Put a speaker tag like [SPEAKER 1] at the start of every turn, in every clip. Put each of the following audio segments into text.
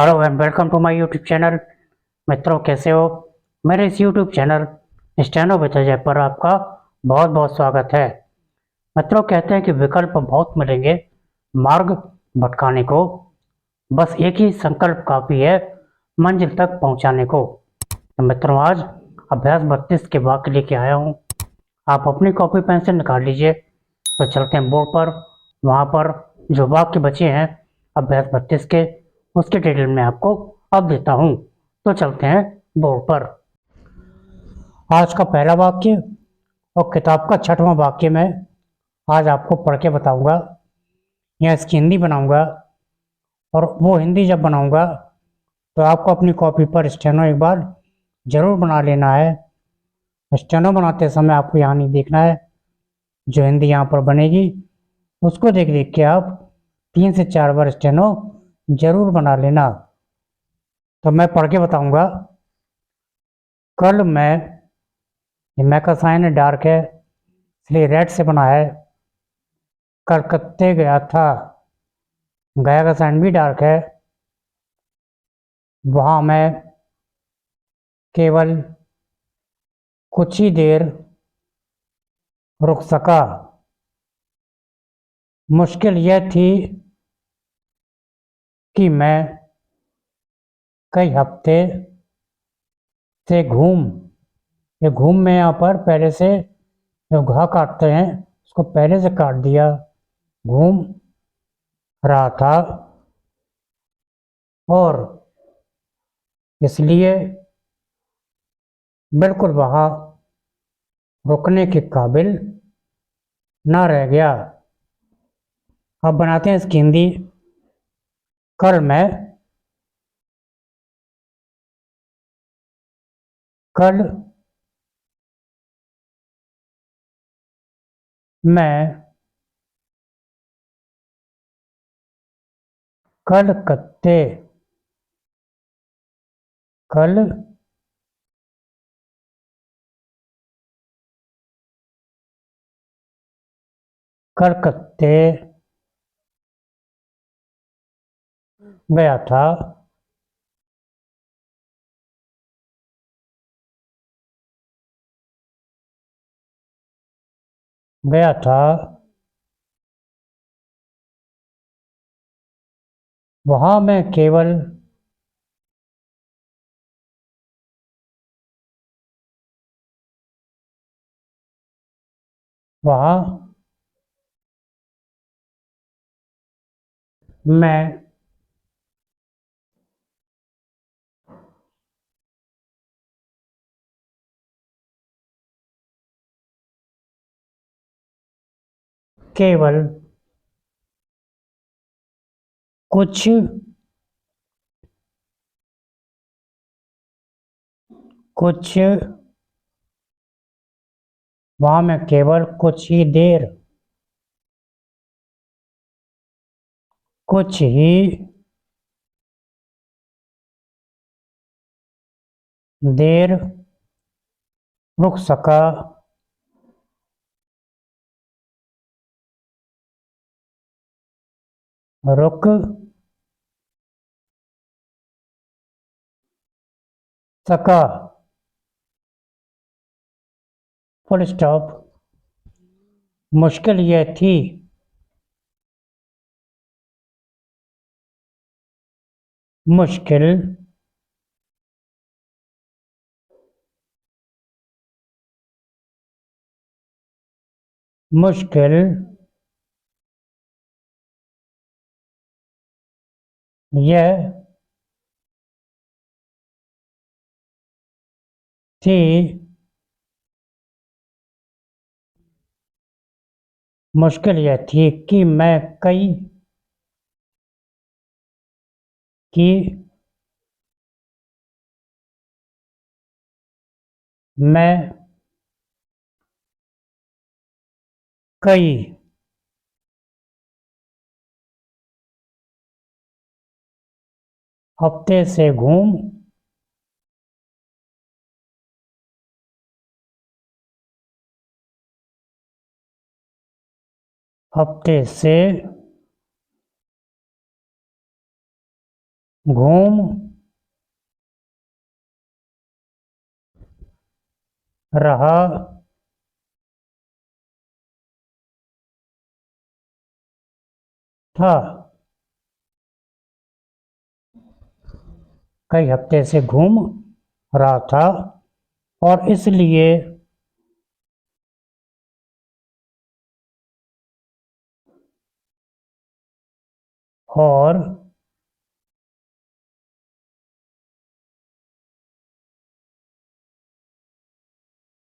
[SPEAKER 1] Hello and welcome to my YouTube channel. मित्रों, कैसे हो? मेरे इस यूट्यूब चैनल स्टेनो विजय पर आपका बहुत बहुत स्वागत है। मित्रों, कहते हैं कि विकल्प बहुत मिलेंगे मार्ग भटकाने को, बस एक ही संकल्प काफ़ी है मंजिल तक पहुंचाने को। तो मित्रों, आज अभ्यास 32 के वाक्य लेके आया हूं। आप अपनी कॉपी पेंसिल निकाल लीजिए, तो चलते हैं बोर्ड पर। वहाँ पर जो वाक्य बचे हैं अभ्यास 32 के, उसके डिटेल में आपको अब देता हूँ। तो चलते हैं बोर्ड पर। आज का पहला वाक्य और किताब का छठवां वाक्य मैं आज आपको पढ़ के बताऊंगा, या इसकी हिंदी बनाऊंगा। और वो हिंदी जब बनाऊंगा तो आपको अपनी कॉपी पर स्टेनो एक बार जरूर बना लेना है। स्टेनो बनाते समय आपको यहाँ नहीं देखना है, जो हिंदी यहाँ पर बनेगी उसको देख देख के आप 3 से 4 बार स्टेनो जरूर बना लेना। तो मैं पढ़ के बताऊंगा। कल मैं, ये मैं का साइन डार्क है इसलिए रेड से बना है। कलकत्ते गया था, गया का साइन भी डार्क है। वहाँ मैं केवल कुछ ही देर रुक सका। मुश्किल यह थी कि मैं कई हफ्ते से ये घूम में यहाँ पर पहले से जो घा काटते हैं उसको पहले से काट दिया, घूम रहा था, और इसलिए बिल्कुल वहाँ रुकने के काबिल ना रह गया। अब बनाते हैं इसकी हिंदी। कल मैं कल मैं कलकत्ते कल कलकत्ते गया था। गया था वहाँ मैं केवल वहाँ मैं केवल कुछ कुछ वहाँ मैं केवल कुछ ही देर रुक सका। रुक सका, फुल स्टॉप। मुश्किल यह थी मुश्किल मुश्किल यह थी मुश्किल यह थी कि मैं कई हफ्ते से हफ्ते से घूम रहा था। कई हफ्ते से घूम रहा था और इसलिए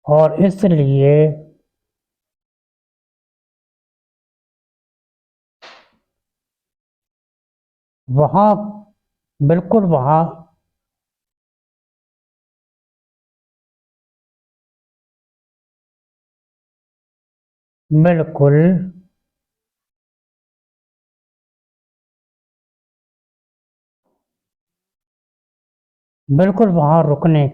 [SPEAKER 1] और इसलिए वहाँ बिल्कुल वहाँ बिल्कुल बिल्कुल वहाँ रुकने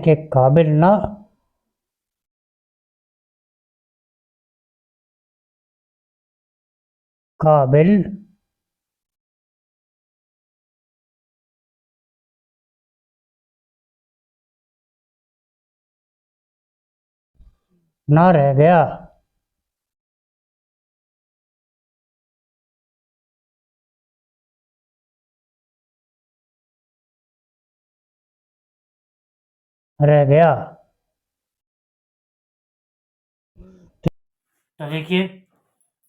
[SPEAKER 1] के काबिल काबिल ना रह गया। रह गया। तो देखिए,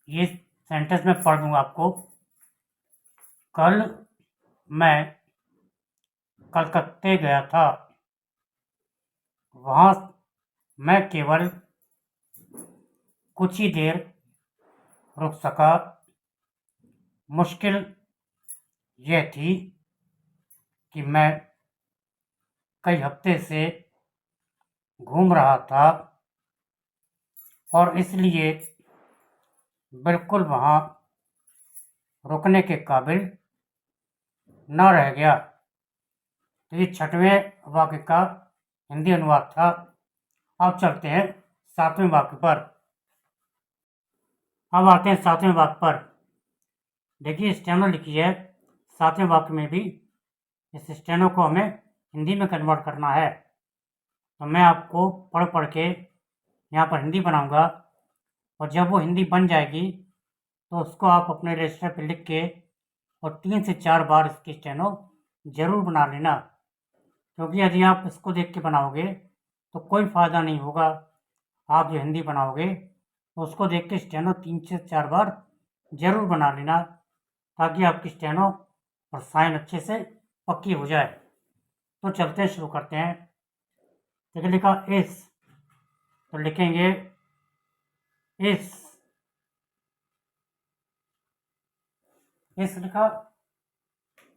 [SPEAKER 1] ये सेंटेंस मैं पढ़ दूंगा आपको। कल मैं कलकत्ते गया था। वहां मैं केवल कुछ ही देर रुक सका। मुश्किल यह थी कि मैं कई हफ्ते से घूम रहा था और इसलिए बिल्कुल वहां रुकने के काबिल न रह गया। तो ये छठवें वाक्य का हिंदी अनुवाद था। अब चलते हैं सातवें वाक्य पर। अब आते हैं सातवें वाक्य पर। देखिए, स्टेनो लिखी है। सातवें वाक्य में भी इस स्टेनो को हमें हिंदी में कन्वर्ट करना है। तो मैं आपको पढ़ पढ़ के यहाँ पर हिंदी बनाऊंगा, और जब वो हिंदी बन जाएगी तो उसको आप अपने रजिस्टर पर लिख के और 3 से 4 बार इसकी स्टेनो जरूर बना लेना। क्योंकि यदि आप इसको देख के बनाओगे तो कोई फ़ायदा नहीं होगा। आप जो हिंदी बनाओगे तो उसको देख के स्टेनो 3 से 4 बार जरूर बना लेना, ताकि आपकी स्टेनो और साइन अच्छे से पक्की हो जाए। तो चलते हैं, शुरू करते हैं। देखिए, लिखा इस, तो लिखेंगे इस। इस लिखा।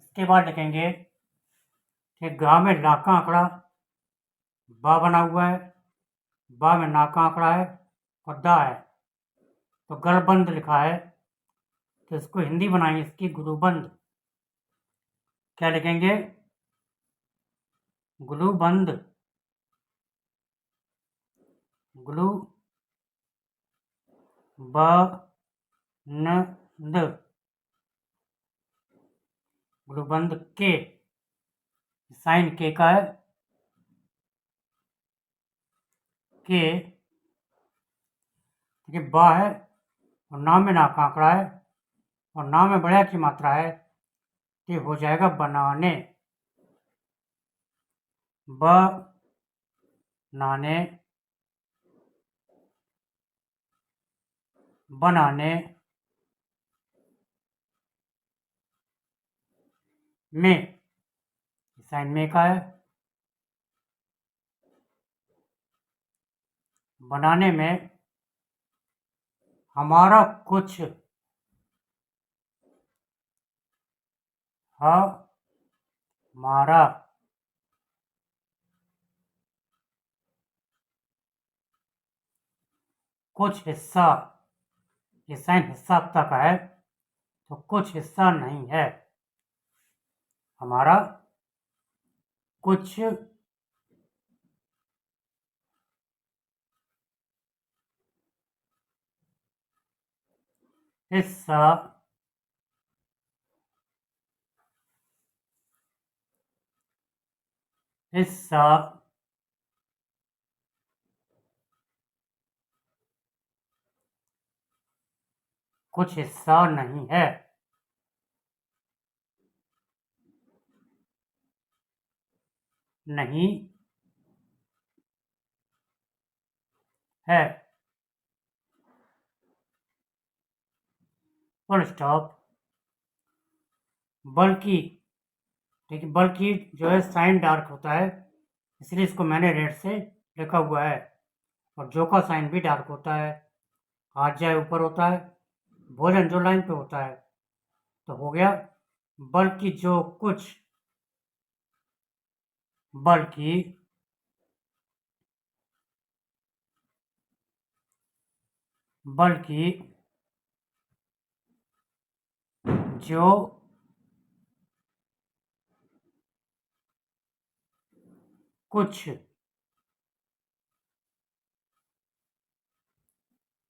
[SPEAKER 1] इसके बाद लिखेंगे कि गा में ला का आंकड़ा बा बना हुआ है, बा में ना का आंकड़ा है और दा है। तो गलबंद लिखा है, तो इसको हिंदी बनाएंगे इसकी गुलूबंद। क्या लिखेंगे? गुलूबंद। गुलू ब न द, गुलूबंद के। साइन के का है, के। देखिए, बा है और नाम में ना का आंकड़ा है और नाम में बढ़िया की मात्रा है, ये हो जाएगा बनाने। ब नाने, बनाने में। साइन में का है, बनाने में हमारा कुछ हमारा कुछ हिस्सा। ये साइन हिस्सा तक है, तो कुछ हिस्सा नहीं है, हमारा कुछ हिस्सा हिस्सा कुछ हिस्सा नहीं है, नहीं है, फुल स्टॉप। बल्कि, देखिए बल्कि जो है साइन डार्क होता है, इसलिए इसको मैंने रेड से लिखा हुआ है। और जो का साइन भी डार्क होता है, हाथ जाए ऊपर होता है, भोजन जो लाइन पे होता है। तो हो गया बल्कि जो कुछ, बल्कि बल्कि जो कुछ,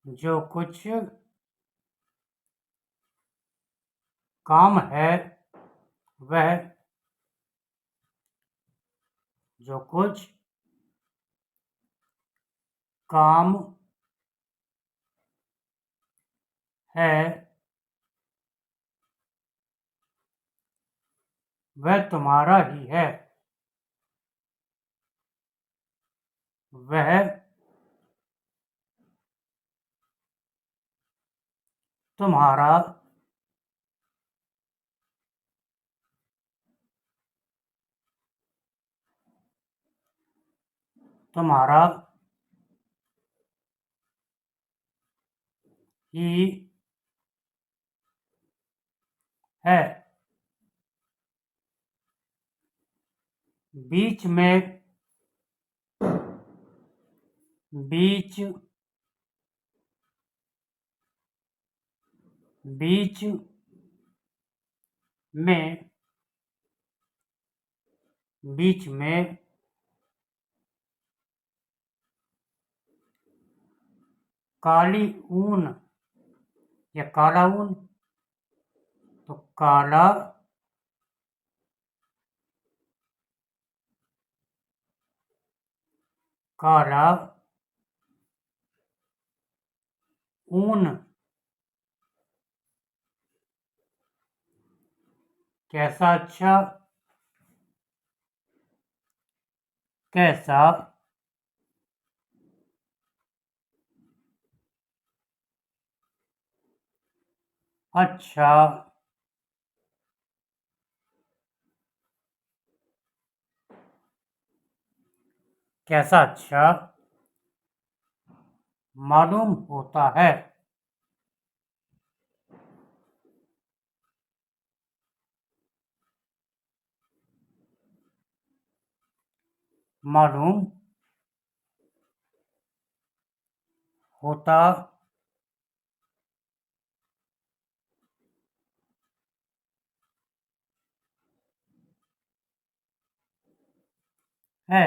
[SPEAKER 1] जो कुछ काम है वह, जो कुछ काम है वह तुम्हारा ही है, वह तुम्हारा तुम्हारा ही है। बीच में, बीच बीच में, बीच में काली ऊन या काला ऊन, तो काला काला ऊन कैसा अच्छा, कैसा अच्छा, कैसा अच्छा मालूम होता है, मालूम होता है।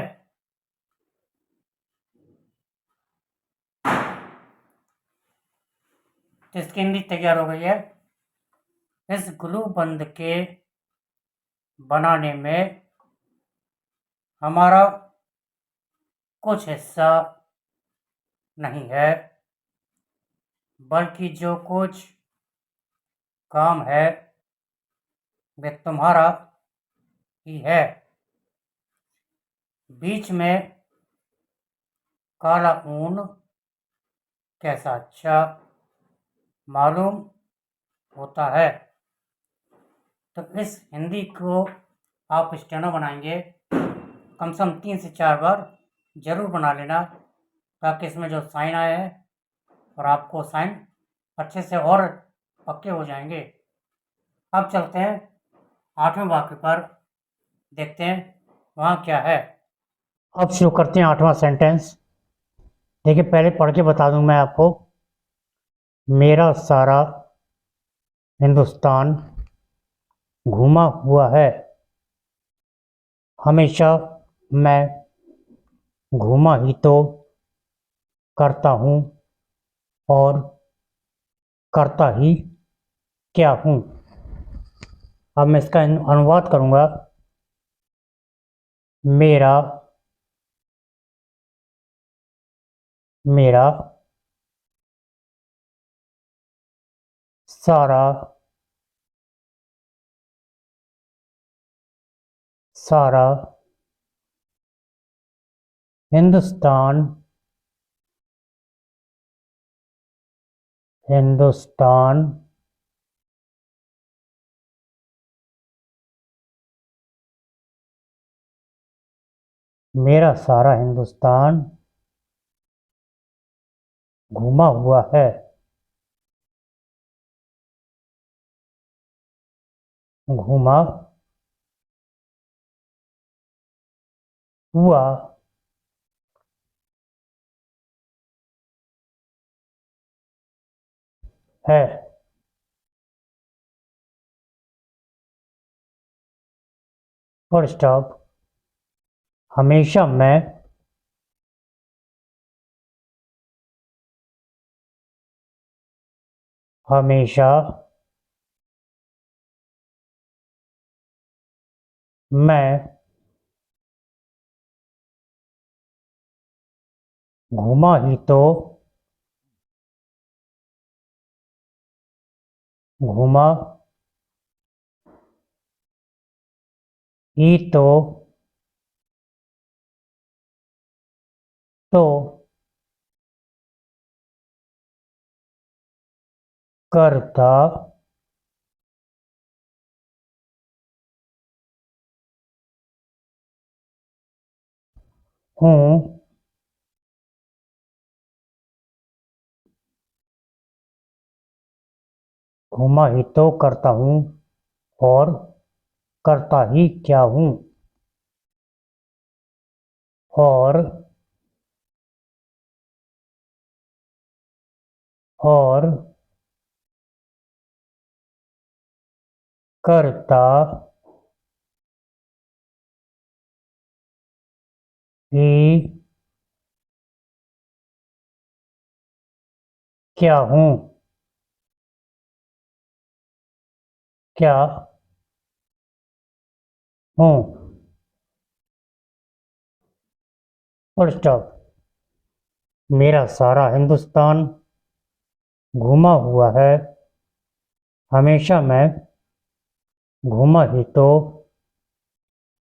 [SPEAKER 1] तो इसकी हिंदी तैयार हो गई है। इस ग्लू बंद के बनाने में हमारा कुछ हिस्सा नहीं है, बल्कि जो कुछ काम है वह तुम्हारा ही है। बीच में काला ऊन कैसा अच्छा मालूम होता है। तो इस हिंदी को आप स्टेनो बनाएंगे, कम से कम 3 से 4 बार जरूर बना लेना, ताकि इसमें जो साइन आए हैं और आपको साइन अच्छे से और पक्के हो जाएंगे। अब चलते हैं 8वें वाक्य पर, देखते हैं वहाँ क्या है। अब शुरू करते हैं 8वां सेंटेंस। देखिए पहले पढ़ के बता दूं मैं आपको। मेरा सारा हिंदुस्तान घूमा हुआ है। हमेशा मैं घूमा ही तो करता हूँ और करता ही क्या हूँ। अब मैं इसका अनुवाद करूँगा। मेरा मेरा सारा सारा हिंदुस्तान हिंदुस्तान मेरा सारा हिंदुस्तान घूमा हुआ है। घूमा हुआ है। Full stop. हमेशा मैं हमेशा मैं घूमा ही तो घूमा ही तो करता हूँ। घूमा ही तो करता हूँ और करता ही क्या हूँ। और और करता ही क्या हूँ। क्या हूँ। Full stop. मेरा सारा हिंदुस्तान घूमा हुआ है। हमेशा मैं घूमा ही तो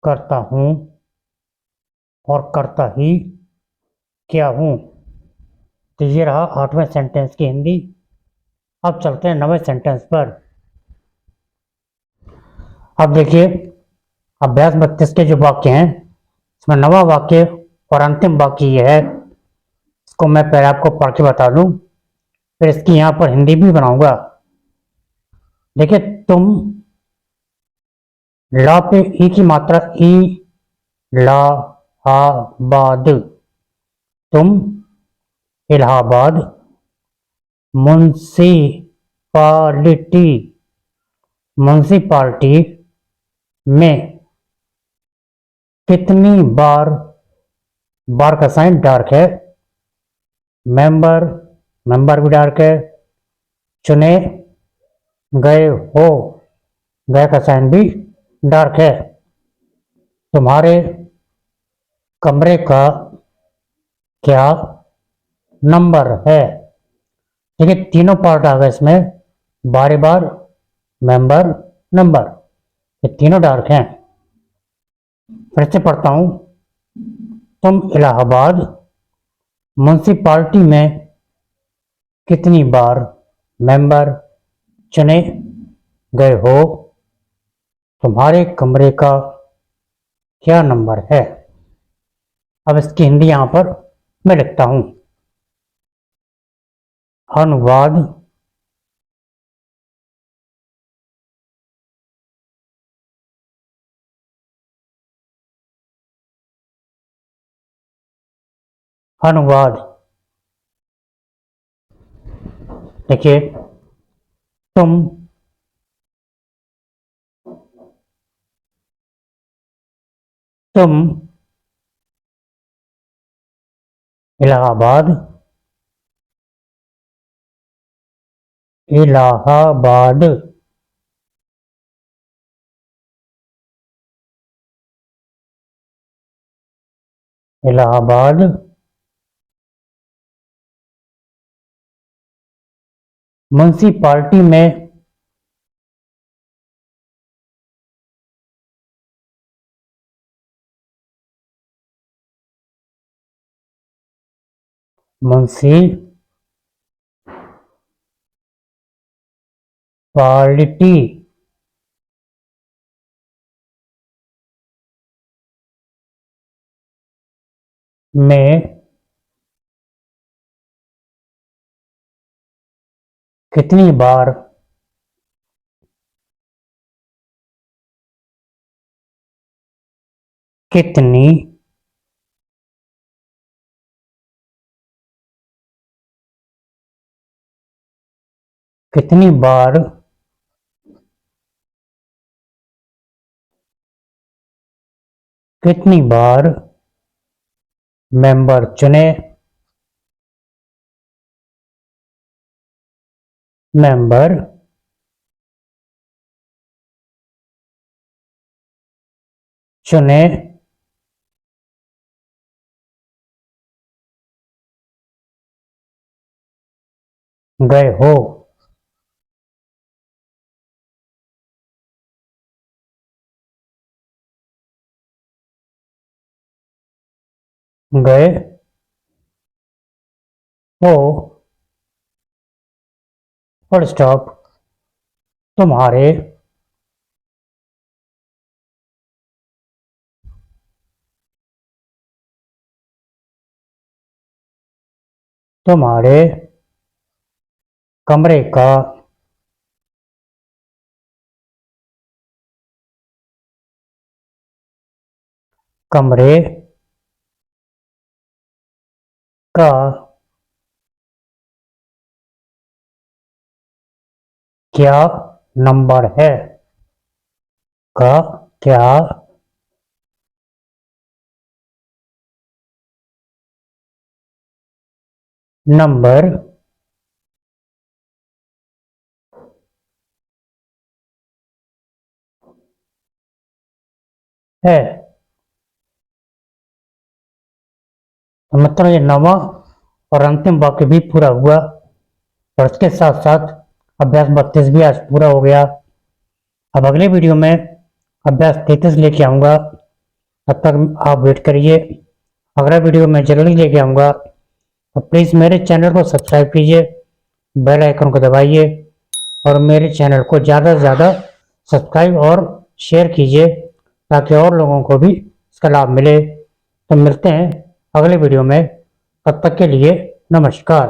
[SPEAKER 1] करता हूँ और करता ही क्या हूँ। तो ये रहा 8वें सेंटेंस की हिंदी। अब चलते हैं 9वें सेंटेंस पर। अब देखिए, अभ्यास 32 के जो वाक्य हैं इसमें 9वां वाक्य और अंतिम वाक्य ये है। इसको मैं पहले आपको पढ़ के बता दूं, फिर इसकी यहाँ पर हिंदी भी बनाऊंगा। देखिए, तुम ला पे ई की मात्रा ई ला आ बाद। तुम इलाहाबाद म्युनिसिपालिटी म्युनिसिपालिटी में कितनी बार, बार का साइन डार्क है, मेंबर मेंबर भी डार्क है, चुने गए हो, गए का साइन भी डार्क है, तुम्हारे कमरे का क्या नंबर है। देखिए, तीनों पार्ट आ गए इसमें, बार बार, मेंबर, नंबर, ये तीनों डार्क हैं। फिर से पढ़ता हूं। तुम इलाहाबाद म्युनिसिपालिटी में कितनी बार मेंबर चुने गए हो, तुम्हारे कमरे का क्या नंबर है। अब इसकी हिंदी यहां पर मैं लिखता हूं। अनुवाद। अनुवाद। देखिए, तुम तुम इलाहाबाद इलाहाबाद इलाहाबाद म्युनिसिपालिटी में म्युनिसिपालिटी में कितनी बार कितनी कितनी बार कितनी बार मेंबर चुने मेंबर चुने गए हो गए हो फुल स्टॉप तुम्हारे तुम्हारे कमरे का कमरे का क्या नंबर है का क्या नंबर है। मतलब ये नवा और अंतिम वाक्य भी पूरा हुआ और इसके साथ साथ अभ्यास 32 भी आज पूरा हो गया। अब अगले वीडियो में अभ्यास 33 लेके आऊँगा, तब तक आप वेट करिए। अगला वीडियो मैं जल्दी लेके आऊँगा, तो प्लीज़ मेरे चैनल को सब्सक्राइब कीजिए, बेल आइकन को दबाइए और मेरे चैनल को ज़्यादा से ज़्यादा सब्सक्राइब और शेयर कीजिए ताकि और लोगों को भी इसका लाभ मिले। तो मिलते हैं अगले वीडियो में, तब तक के लिए नमस्कार।